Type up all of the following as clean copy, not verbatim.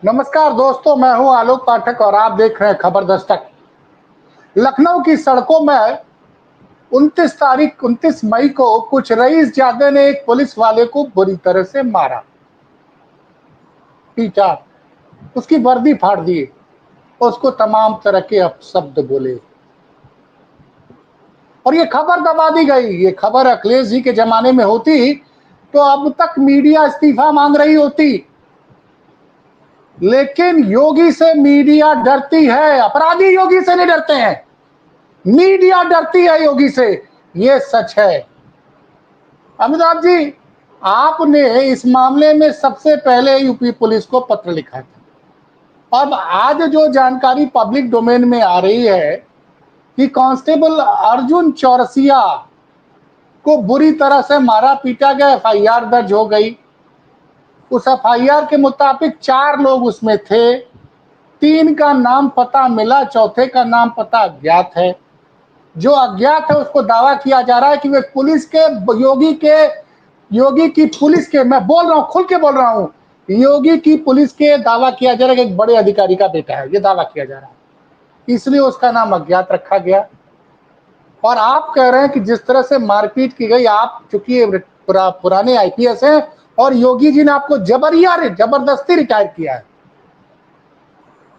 नमस्कार दोस्तों, मैं हूं आलोक पाठक और आप देख रहे हैं खबर दस्तक। लखनऊ की सड़कों में 29 मई को कुछ रईसजादे ने एक पुलिस वाले को बुरी तरह से मारा, पीटा, उसकी वर्दी फाड़ दी, उसको तमाम तरह के अपशब्द बोले और ये खबर दबा दी गई। ये खबर अखिलेश जी के जमाने में होती तो अब तक मीडिया इस्तीफा मांग रही होती, लेकिन योगी से मीडिया डरती है। अपराधी योगी से नहीं डरते हैं, मीडिया डरती है योगी से, ये सच है। अमिताभ जी, आपने इस मामले में सबसे पहले यूपी पुलिस को पत्र लिखा था। अब आज जो जानकारी पब्लिक डोमेन में आ रही है कि कांस्टेबल अर्जुन चौरसिया को बुरी तरह से मारा पीटा गया, एफआईआर दर्ज हो गई। उस एफआईआर के मुताबिक 4 लोग उसमें थे, 3 का नाम पता मिला, चौथे का नाम पता अज्ञात है। जो अज्ञात है उसको दावा किया जा रहा है कि वे पुलिस के योगी की पुलिस के, मैं बोल रहा हूं, खुल के बोल रहा हूं, योगी की पुलिस के दावा किया जा रहा है कि एक बड़े अधिकारी का बेटा है, ये दावा किया जा रहा है, इसलिए उसका नाम अज्ञात रखा गया। और आप कह रहे हैं कि जिस तरह से मारपीट की गई, आप चूंकि पुराने आईपीएस हैं और योगी जी ने आपको जबरदस्ती रिटायर किया है,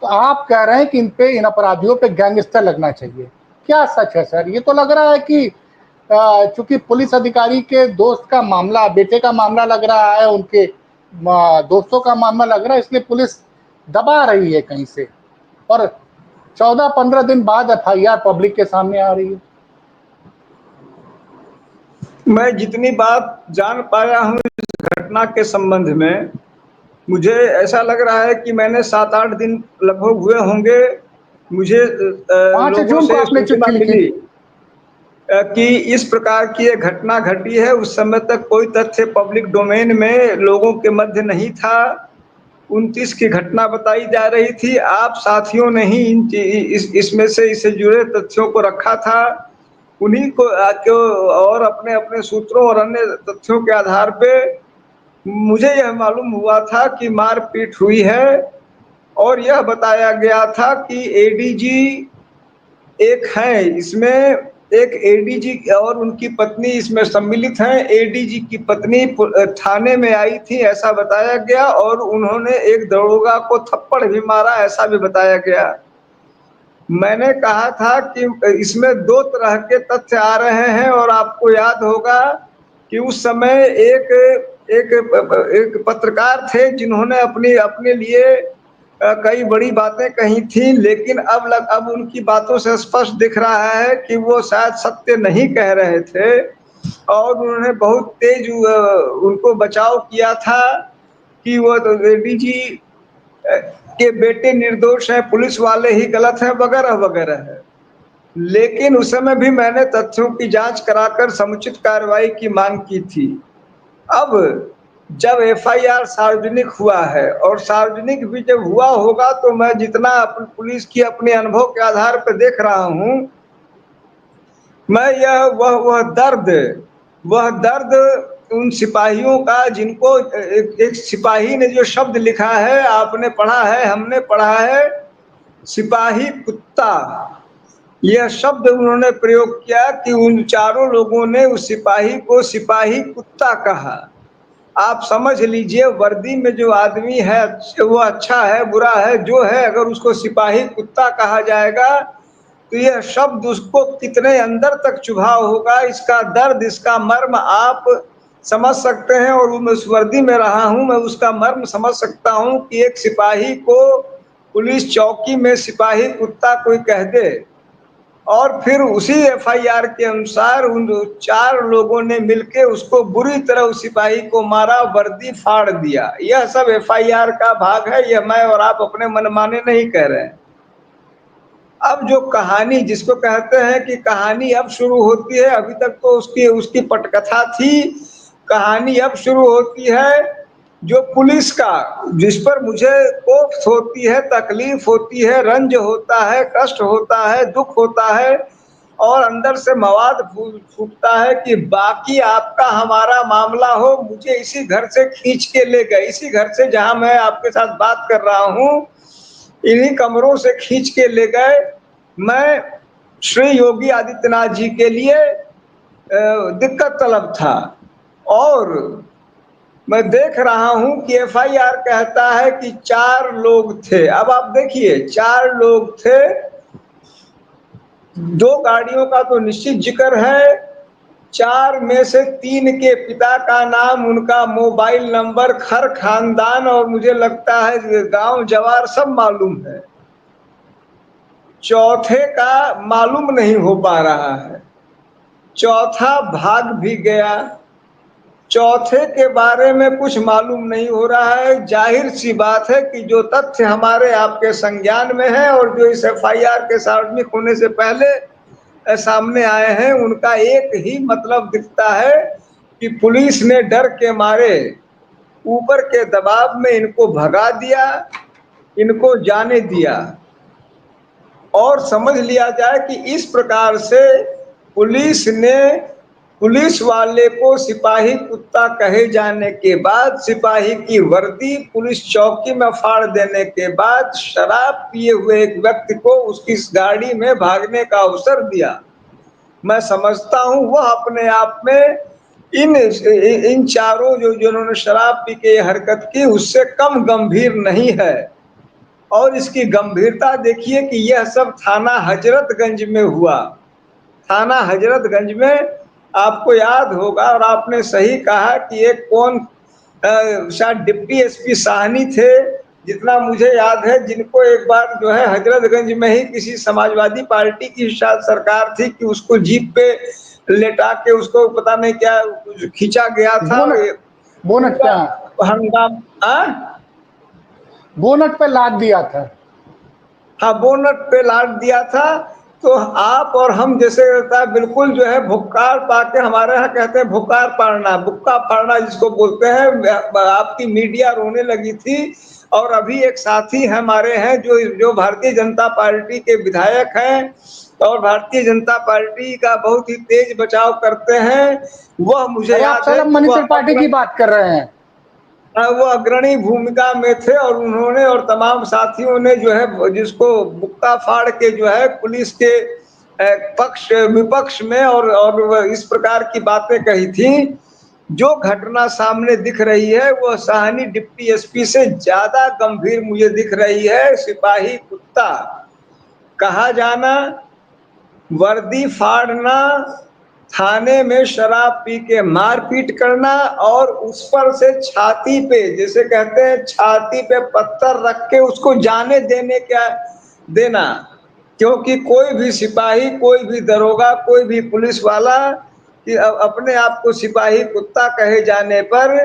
तो आप कह रहे हैं कि इन अपराधियों पे गैंगस्टर लगना चाहिए। क्या सच है सर? ये तो लग रहा है कि चूंकि पुलिस अधिकारी के दोस्त का मामला, बेटे का मामला लग रहा है, उनके दोस्तों का मामला लग रहा है, इसलिए पुलिस दबा रही है कहीं से, और 14-15 दिन बाद एफआईआर पब्लिक के सामने आ रही है। मैं जितनी बात जान पाया हूँ इस घटना के संबंध में, मुझे ऐसा लग रहा है कि मैंने 7-8 दिन लगभग हुए होंगे। मुझे 5 लोगों जून को से आपने सूचना चिट्ठी लिखी मिली थी। कि इस प्रकार की एक घटना घटी है। उस समय तक कोई तथ्य पब्लिक डोमेन में लोगों के मध्य नहीं था। 29 की घटना बताई जा रही थी। आप साथियों ने ही इसमें से इससे जुड़े तथ्यों को रखा था। उन्हीं को और अपने अपने सूत्रों और अन्य तथ्यों के आधार पे मुझे यह मालूम हुआ था कि मारपीट हुई है, और यह बताया गया था कि एडीजी एक है इसमें, एक एडीजी और उनकी पत्नी इसमें सम्मिलित हैं। एडीजी की पत्नी थाने में आई थी ऐसा बताया गया, और उन्होंने एक दरोगा को थप्पड़ भी मारा ऐसा भी बताया गया। मैंने कहा था कि इसमें 2 तरह के तथ्य आ रहे हैं, और आपको याद होगा कि उस समय एक एक एक पत्रकार थे जिन्होंने अपने लिए कई बड़ी बातें कही थी, लेकिन अब उनकी बातों से स्पष्ट दिख रहा है कि वो शायद सत्य नहीं कह रहे थे, और उन्होंने बहुत तेज उनको बचाव किया था कि वो तो एडीजी के बेटे निर्दोष हैं, पुलिस वाले ही गलत हैं, वगैरह वगैरह है। लेकिन उस समय भी मैंने तथ्यों की जांच कराकर समुचित कार्रवाई की मांग की थी। अब जब एफआईआर सार्वजनिक हुआ है, और सार्वजनिक भी जब हुआ होगा, तो मैं जितना पुलिस की अपने अनुभव के आधार पर देख रहा हूं, मैं वह दर्द उन सिपाहियों का जिनको एक सिपाही ने जो शब्द लिखा है, आपने पढ़ा है, हमने पढ़ा है, सिपाही कुत्ता। यह शब्द उन्होंने प्रयोग किया कि उन चारों लोगों ने उस सिपाही को सिपाही कुत्ता कहा। आप समझ लीजिए, वर्दी में जो आदमी है वो अच्छा है बुरा है जो है, अगर उसको सिपाही कुत्ता कहा जाएगा तो यह शब्द उसको कितने अंदर तक चुभा होगा, इसका दर्द, इसका मर्म आप समझ सकते हैं। और मैं उस वर्दी में रहा हूं, मैं उसका मर्म समझ सकता हूं कि एक सिपाही को पुलिस चौकी में सिपाही कुत्ता कोई कह दे, और फिर उसी एफआईआर के अनुसार उन 4 लोगों ने मिलकर उसको बुरी तरह उस सिपाही को मारा, वर्दी फाड़ दिया। यह सब एफआईआर का भाग है, यह मैं और आप अपने मनमाने नहीं कह रहे हैं। अब जो कहानी जिसको कहते हैं कि कहानी अब शुरू होती है, अभी तक तो उसकी पटकथा थी, कहानी अब शुरू होती है। जो पुलिस का, जिस पर मुझे कोफ्त होती है, तकलीफ होती है, रंज होता है, कष्ट होता है, दुख होता है, और अंदर से मवाद फूटता है कि बाकी आपका हमारा मामला हो, मुझे इसी घर से खींच के ले गए, इसी घर से जहां मैं आपके साथ बात कर रहा हूं, इन्हीं कमरों से खींच के ले गए। मैं श्री योगी आदित्यनाथ जी के लिए दिक्कत तलब था। और मैं देख रहा हूं कि एफआईआर कहता है कि 4 लोग थे। अब आप देखिए, 4 लोग थे, 2 गाड़ियों का तो निश्चित जिक्र है, 4 में से 3 के पिता का नाम, उनका मोबाइल नंबर, खर खानदान और मुझे लगता है गांव जवार सब मालूम है। चौथे का मालूम नहीं हो पा रहा है, चौथा भाग भी गया, चौथे के बारे में कुछ मालूम नहीं हो रहा है। जाहिर सी बात है कि जो तथ्य हमारे आपके संज्ञान में है और जो इस एफआईआर के सार्वजनिक होने से पहले सामने आए हैं, उनका एक ही मतलब दिखता है कि पुलिस ने डर के मारे ऊपर के दबाव में इनको भगा दिया, इनको जाने दिया। और समझ लिया जाए कि इस प्रकार से पुलिस ने पुलिस वाले को सिपाही कुत्ता कहे जाने के बाद, सिपाही की वर्दी पुलिस चौकी में फाड़ देने के बाद, शराब पिए हुए एक व्यक्ति को उसकी गाड़ी में भागने का अवसर दिया। मैं समझता हूं वह अपने आप में इन चारों जो जिन्होंने शराब पी के हरकत की उससे कम गंभीर नहीं है। और इसकी गंभीरता देखिए कि यह सब थाना हजरतगंज में हुआ। थाना हजरतगंज में आपको याद होगा, और आपने सही कहा कि एक कौन शायद डिप्टी एसपी साहनी थे, जितना मुझे याद है, जिनको एक बार जो है हजरतगंज में ही किसी समाजवादी पार्टी की शायद सरकार थी कि उसको जीप पे लेटा के उसको पता नहीं क्या खींचा गया था। बोनट पे हंगामा, बोनट पे लाद दिया था। हाँ, बोनट पे लाद दिया था। तो आप और हम जैसे रहता है बिल्कुल जो है भुक्कार पाके, हमारे यहाँ कहते हैं भुक्कार पाड़ना, बुक्का फाड़ना जिसको बोलते हैं। आपकी मीडिया रोने लगी थी। और अभी एक साथी हमारे हैं जो भारतीय जनता पार्टी के विधायक हैं और भारतीय जनता पार्टी का बहुत ही तेज बचाव करते हैं। वह मुझे अरे आप याद है सलम कि मनी त्रिपाठी की बात कर रहे हैं। वो अग्रणी भूमिका में थे और उन्होंने और तमाम साथियों ने जो है जिसको बुक्का फाड़ के जो है पुलिस के पक्ष विपक्ष में और इस प्रकार की बातें कही थी। जो घटना सामने दिख रही है वो साहनी डिप्टी एसपी से ज्यादा गंभीर मुझे दिख रही है। सिपाही कुत्ता कहा जाना, वर्दी फाड़ना, थाने में शराब पी के मारपीट करना और उस पर से छाती पे, जैसे कहते हैं छाती पे पत्थर रख के उसको जाने देना। क्योंकि कोई भी सिपाही, कोई भी दरोगा, कोई भी पुलिस वाला कि अपने आप को सिपाही कुत्ता कहे जाने पर,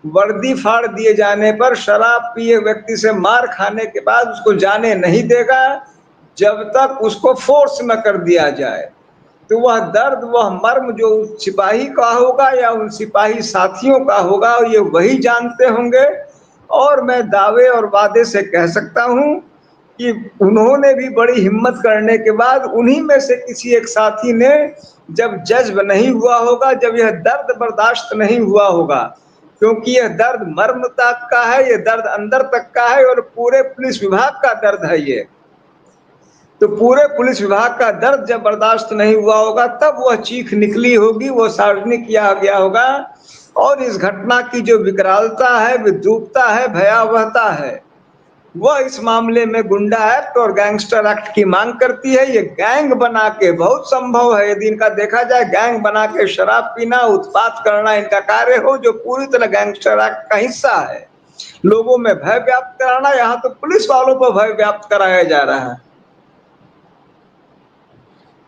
वर्दी फाड़ दिए जाने पर, शराब पिए व्यक्ति से मार खाने के बाद उसको जाने नहीं देगा जब तक उसको फोर्स न कर दिया जाए। तो वह दर्द, वह मर्म जो उस सिपाही का होगा या उन सिपाही साथियों का होगा, ये वही जानते होंगे। और मैं दावे और वादे से कह सकता हूं कि उन्होंने भी बड़ी हिम्मत करने के बाद उन्हीं में से किसी एक साथी ने, जब जज्ब नहीं हुआ होगा, जब यह दर्द बर्दाश्त नहीं हुआ होगा, क्योंकि यह दर्द मर्म तक का है, यह दर्द अंदर तक का है और पूरे पुलिस विभाग का दर्द है ये। तो पूरे पुलिस विभाग का दर्द जब बर्दाश्त नहीं हुआ होगा तब वह चीख निकली होगी, वो सार्वजनिक किया गया होगा। और इस घटना की जो विकरालता है, विद्रूपता है, भयावहता है, वह इस मामले में गुंडा एक्ट और गैंगस्टर एक्ट की मांग करती है। ये गैंग बना के, बहुत संभव है यदि इनका देखा जाए, गैंग बना के शराब पीना, उत्पात करना इनका कार्य हो, जो पूरी तरह गैंगस्टर एक्ट का हिस्सा है। लोगों में भय व्याप्त कराना, यहाँ तो पुलिस वालों पर भय व्याप्त कराया जा रहा है।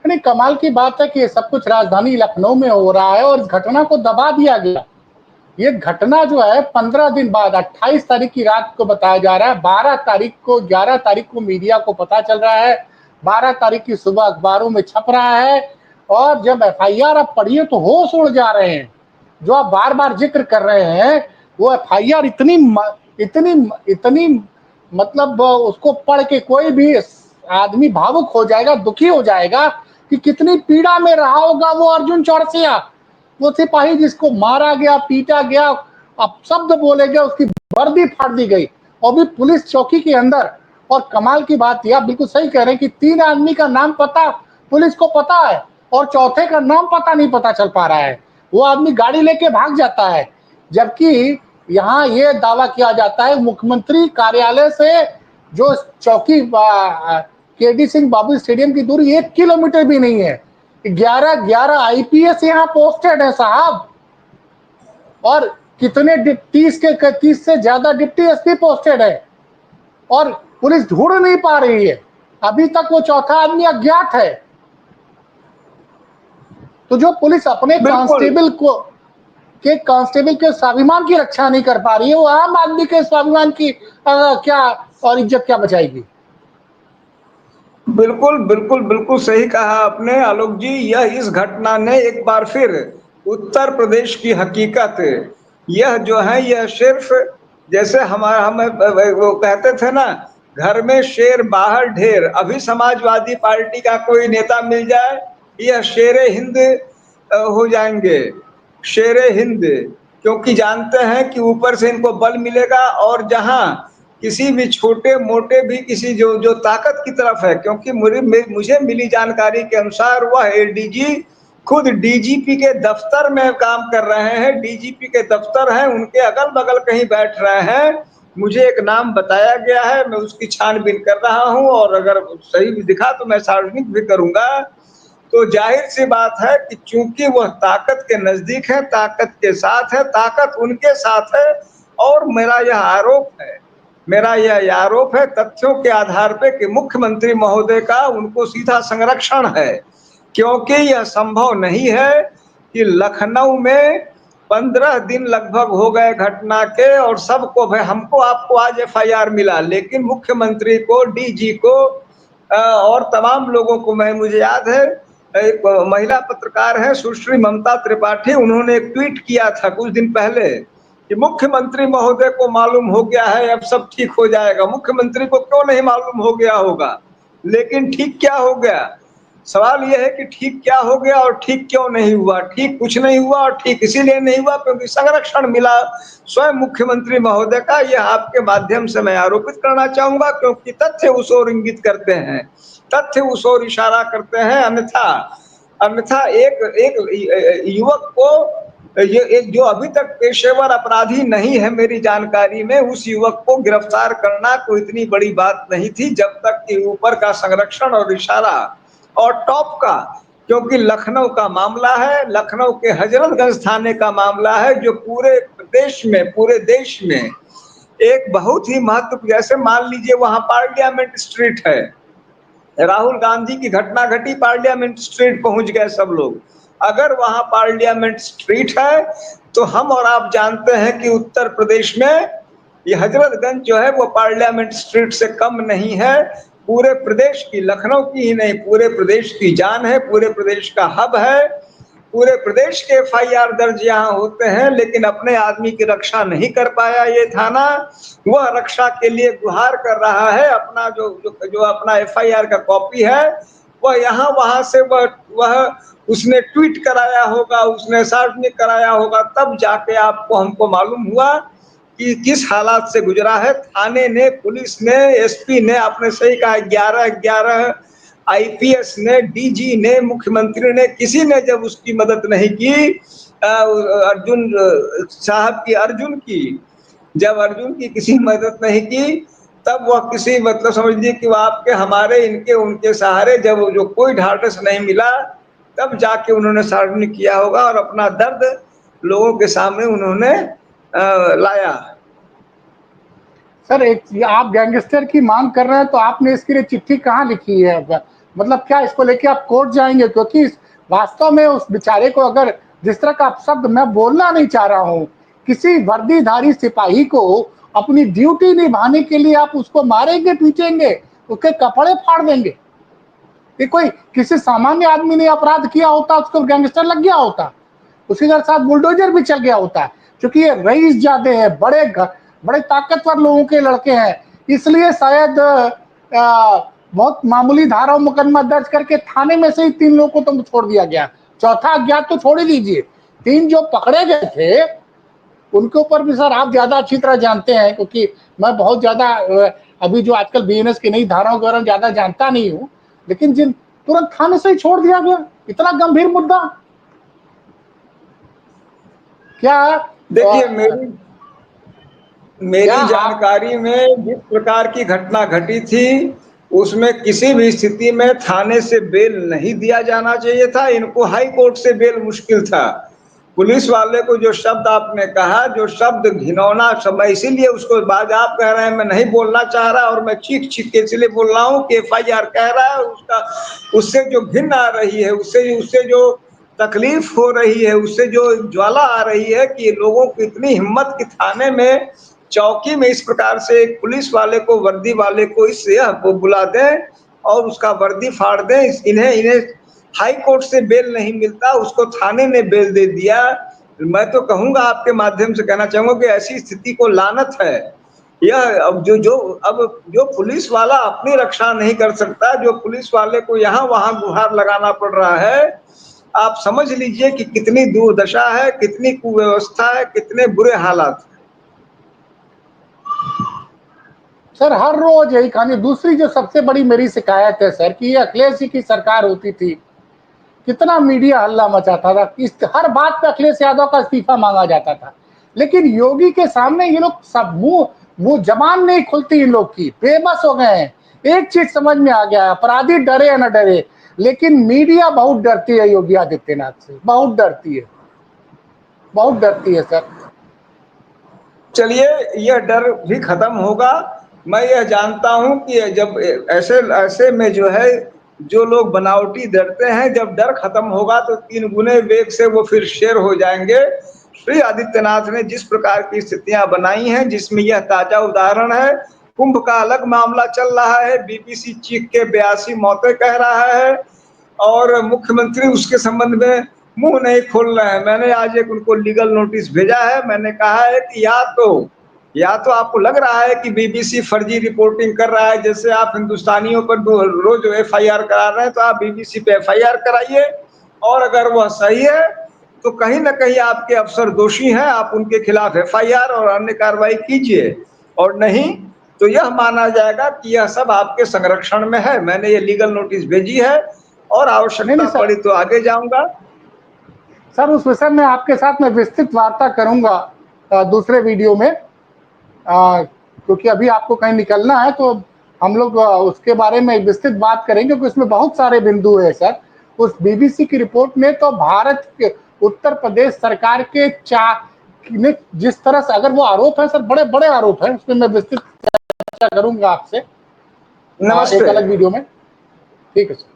यानी कमाल की बात है कि ये सब कुछ राजधानी लखनऊ में हो रहा है और इस घटना को दबा दिया गया। ये घटना जो है 15 दिन बाद 28 तारीख की रात को बताया जा रहा है, 12 तारीख को 11 तारीख को मीडिया को पता चल रहा है, 12 तारीख की सुबह अखबारों में छप रहा है। और जब एफआईआर आप पढ़िए तो होश उड़ जा रहे हैं। जो आप बार बार जिक्र कर रहे हैं वो एफआईआर इतनी इतनी इतनी मतलब उसको पढ़ के कोई भी आदमी भावुक हो जाएगा, दुखी हो जाएगा कि कितनी पीड़ा में रहा होगा वो अर्जुन चौरसिया, वो सिपाही जिसको मारा गया, पीटा गया, अब शब्द बोले गए, उसकी वर्दी फाड़ दी गई, और भी पुलिस चौकी के अंदर। और कमाल की बात यह, आप बिल्कुल सही कह रहे हैं कि 3 आदमी का नाम पता पुलिस को पता है और चौथे का नाम पता चल पा रहा है। वो आदमी गाड़ी लेके भाग जाता है, जबकि यहाँ ये दावा किया जाता है मुख्यमंत्री कार्यालय से जो चौकी केडी सिंह बाबू स्टेडियम की दूरी 1 किलोमीटर भी नहीं है। 11 आईपीएस यहाँ पोस्टेड है साहब, और कितने 30 से ज्यादा डिप्टी एसपी पोस्टेड है, और पुलिस ढूंढ नहीं पा रही है। अभी तक वो चौथा आदमी अज्ञात है। तो जो पुलिस अपने कांस्टेबल के स्वाभिमान की रक्षा नहीं कर पा रही है, वो आम आदमी के स्वाभिमान की क्या और इज्जत क्या बचाएगी? बिल्कुल बिल्कुल बिल्कुल सही कहा आपने आलोक जी। यह इस घटना ने एक बार फिर उत्तर प्रदेश की हकीकत, यह जो है यह सिर्फ जैसे हमारा हम वो कहते थे ना, घर में शेर बाहर ढेर। अभी समाजवादी पार्टी का कोई नेता मिल जाए, यह शेरे हिंद हो जाएंगे, शेरे हिंद, क्योंकि जानते हैं कि ऊपर से इनको बल मिलेगा। और जहां किसी भी छोटे मोटे भी किसी जो जो ताकत की तरफ है, क्योंकि मुझे मिली जानकारी के अनुसार वह एडीजी खुद डीजीपी के दफ्तर में काम कर रहे हैं, डीजीपी के दफ्तर हैं, उनके अगल बगल कहीं बैठ रहे हैं। मुझे एक नाम बताया गया है, मैं उसकी छानबीन कर रहा हूं, और अगर सही भी दिखा तो मैं सार्वजनिक भी करूंगा। तो जाहिर सी बात है कि चूंकि वह ताकत के नजदीक है, ताकत के साथ है, ताकत उनके साथ है। और मेरा यह आरोप है तथ्यों के आधार पे कि मुख्यमंत्री महोदय का उनको सीधा संरक्षण है, क्योंकि यह संभव नहीं है कि लखनऊ में 15 दिन लगभग हो गए घटना के, और सबको भाई हमको आपको आज एफआईआर मिला, लेकिन मुख्यमंत्री को, डीजी को और तमाम लोगों को, मुझे याद है एक महिला पत्रकार है सुश्री ममता त्रिपाठी, उन्होंने एक ट्वीट किया था कुछ दिन पहले कि मुख्यमंत्री महोदय को मालूम हो गया है, अब सब ठीक हो जाएगा। मुख्यमंत्री को क्यों नहीं मालूम हो गया होगा? लेकिन ठीक क्या हो गया? सवाल यह है कि ठीक क्या हो गया और ठीक क्यों नहीं हुआ? ठीक कुछ नहीं हुआ, और ठीक इसीलिए नहीं हुआ क्योंकि संरक्षण मिला स्वयं मुख्यमंत्री महोदय का। यह आपके माध्यम से मैं आरोपित करना चाहूंगा, क्योंकि तथ्य उस ओर इंगित करते हैं, तथ्य उस ओर इशारा करते हैं। अन्यथा अन्यथा एक युवक को, ये एक जो अभी तक पेशेवर अपराधी नहीं है मेरी जानकारी में, उस युवक को गिरफ्तार करना कोई इतनी बड़ी बात नहीं थी, जब तक कि ऊपर का संरक्षण और इशारा और टॉप का, क्योंकि लखनऊ का मामला है, लखनऊ के हजरतगंज थाने का मामला है, जो पूरे देश में एक बहुत ही महत्व, जैसे मान लीजिए वहां पार्लियामेंट स्ट्रीट है, राहुल गांधी की घटना घटी, पार्लियामेंट स्ट्रीट पहुंच गए सब लोग। अगर वहां पार्लियामेंट स्ट्रीट है तो हम और आप जानते हैं कि उत्तर प्रदेश में ये हजरतगंज जो है वो पार्लियामेंट स्ट्रीट से कम नहीं है। पूरे प्रदेश की, लखनऊ की ही नहीं, पूरे प्रदेश की जान है, पूरे प्रदेश का हब है। पूरे प्रदेश के एफआईआर दर्ज यहाँ होते हैं, लेकिन अपने आदमी की रक्षा नहीं कर पाया ये थाना। वह रक्षा के लिए गुहार कर रहा है, अपना जो अपना एफआईआर का कॉपी है वह यहाँ वहां से वह उसने ट्वीट कराया होगा, उसने सार्वजनिक कराया होगा, तब जाके आपको हमको मालूम हुआ कि किस हालात से गुजरा है। थाने ने, पुलिस ने, एसपी ने, आपने सही कहा, 11 आईपीएस ने, डीजी ने, मुख्यमंत्री ने, किसी ने जब उसकी मदद नहीं की, अर्जुन साहब की, जब अर्जुन की किसी मदद नहीं की, तब वह किसी, मतलब समझिए कि वह आपके, हमारे, इनके, उनके सहारे जब जो कोई ढाढ़स नहीं मिला, तब जाके उन्होंने सार्वजनिक किया होगा और अपना दर्द लोगों के सामने उन्होंने लाया। सर, एक आप गैंगस्टर की मांग कर रहे हैं, तो आपने इसके लिए चिट्ठी कहाँ लिखी है? मतलब क्या इसको लेके आप कोर्ट जाएंगे? क्योंकि वास्तव में उस बेचारे को, अगर जिस तरह का शब्द मैं बोलना नहीं चाह रहा हूं, किसी वर्दीधारी सिपाही को अपनी ड्यूटी निभाने के लिए आप उसको मारेंगे, पीटेंगे, उसके कपड़े फाड़ देंगे। ये कोई किसी सामान्य आदमी ने अपराध किया होता, उसको गैंगस्टर लग गया होता, उसी के साथ बुलडोजर भी चल गया होता। क्योंकि ये रईस जादे हैं, बड़े ताकतवर लोगों के लड़के हैं, इसलिए शायद बहुत मामूली धारा मुकदमा दर्ज करके थाने में से ही 3 लोगों को तो छोड़ दिया गया, चौथा अज्ञात तो छोड़ ही दीजिए, 3 जो पकड़े गए थे उनके ऊपर भी सर आप ज्यादा अच्छी तरह जानते हैं, क्योंकि मैं बहुत ज्यादा अभी जो आजकल बीएनएस की नई धाराओं के बारे में ज्यादा जानता नहीं हूं, लेकिन जिन तुरंत थाने से ही छोड़ दिया गया, इतना गंभीर मुद्दा क्या? देखिए क्या मेरी आप जानकारी में जिस प्रकार की घटना घटी थी उसमें किसी भी स्थिति में थाने से बेल नहीं दिया जाना चाहिए था। इनको हाई कोर्ट से बेल मुश्किल था। पुलिस वाले को जो शब्द आपने कहा, जो शब्द घिनौना शब्द, इसीलिए उसको बाद आप कह रहे हैं मैं नहीं बोलना चाह रहा और मैं चीख चीख के इसलिए बोल रहा हूँ कि एफआईआर कह रहा है उसका, उससे जो घिन आ रही है, उससे उससे जो तकलीफ हो रही है, उससे जो ज्वाला आ रही है कि लोगों की इतनी हिम्मत कि थाने में चौकी में इस प्रकार से एक पुलिस वाले को, वर्दी वाले को इस वो बुला दें और उसका वर्दी फाड़ दें। इन्हें इन्हें हाई कोर्ट से बेल नहीं मिलता, उसको थाने ने बेल दे दिया। मैं तो कहूंगा, आपके माध्यम से कहना चाहूंगा कि ऐसी स्थिति को लानत है। यह अब जो पुलिस वाला अपनी रक्षा नहीं कर सकता, जो पुलिस वाले को यहाँ वहां गुहार लगाना पड़ रहा है, आप समझ लीजिए कि कितनी दुर्दशा है, कितनी कुव्यवस्था है, कितने बुरे हालात हैं। सर हर रोज यही कहानी। दूसरी जो सबसे बड़ी मेरी शिकायत है सर कि ये अखिलेश जी की सरकार होती थी, कितना मीडिया हल्ला मचाता था, इस हर बात पे अखिलेश यादव का इस्तीफा मांगा जाता था, लेकिन योगी के सामने ये लोग सब मुंह जबान नहीं खुलती इन लोग की, बेबस हो गए हैं। एक चीज समझ में आ गया, अपराधी डरे या न डरे, लेकिन मीडिया बहुत डरती है योगी आदित्यनाथ से, बहुत डरती है, बहुत डरती है सर। चलिए, यह डर भी खत्म होगा। मैं यह जानता हूं कि जब ऐसे ऐसे में जो है, जो लोग बनावटी डरते हैं, जब डर खत्म होगा तो 3 गुने वेग से वो फिर शेर हो जाएंगे। श्री आदित्यनाथ ने जिस प्रकार की स्थितियां बनाई हैं, जिसमें यह ताजा उदाहरण है, कुंभ का अलग मामला चल रहा है, बीबीसी चीख के 82 मौतें कह रहा है और मुख्यमंत्री उसके संबंध में मुंह नहीं खोल रहे हैं। मैंने आज एक उनको लीगल नोटिस भेजा है। मैंने कहा है कि या तो आपको लग रहा है कि बीबीसी फर्जी रिपोर्टिंग कर रहा है, जैसे आप हिंदुस्तानियों पर रोज एफआईआर करा रहे हैं, तो आप बीबीसी पे एफआईआर कराइए, और अगर वह सही है तो कहीं ना कहीं आपके अफसर दोषी हैं, आप उनके खिलाफ एफआईआर और अन्य कार्रवाई कीजिए, और नहीं तो यह माना जाएगा कि यह सब आपके संरक्षण में है। मैंने ये लीगल नोटिस भेजी है और नहीं आवश्यकता नहीं सर, पड़ी तो आगे जाऊंगा। सर उस विषय में आपके साथ मैं विस्तृत वार्ता करूंगा दूसरे वीडियो में, क्योंकि अभी आपको कहीं निकलना है, तो हम लोग उसके बारे में विस्तृत बात करेंगे, क्योंकि उसमें बहुत सारे बिंदु है सर। उस बीबीसी की रिपोर्ट में तो भारत के उत्तर प्रदेश सरकार के जिस तरह से, अगर वो आरोप है सर, बड़े बड़े आरोप है, उसमें मैं विस्तृत चर्चा करूंगा आपसे एक नमस्ते। अलग वीडियो में। ठीक है सर।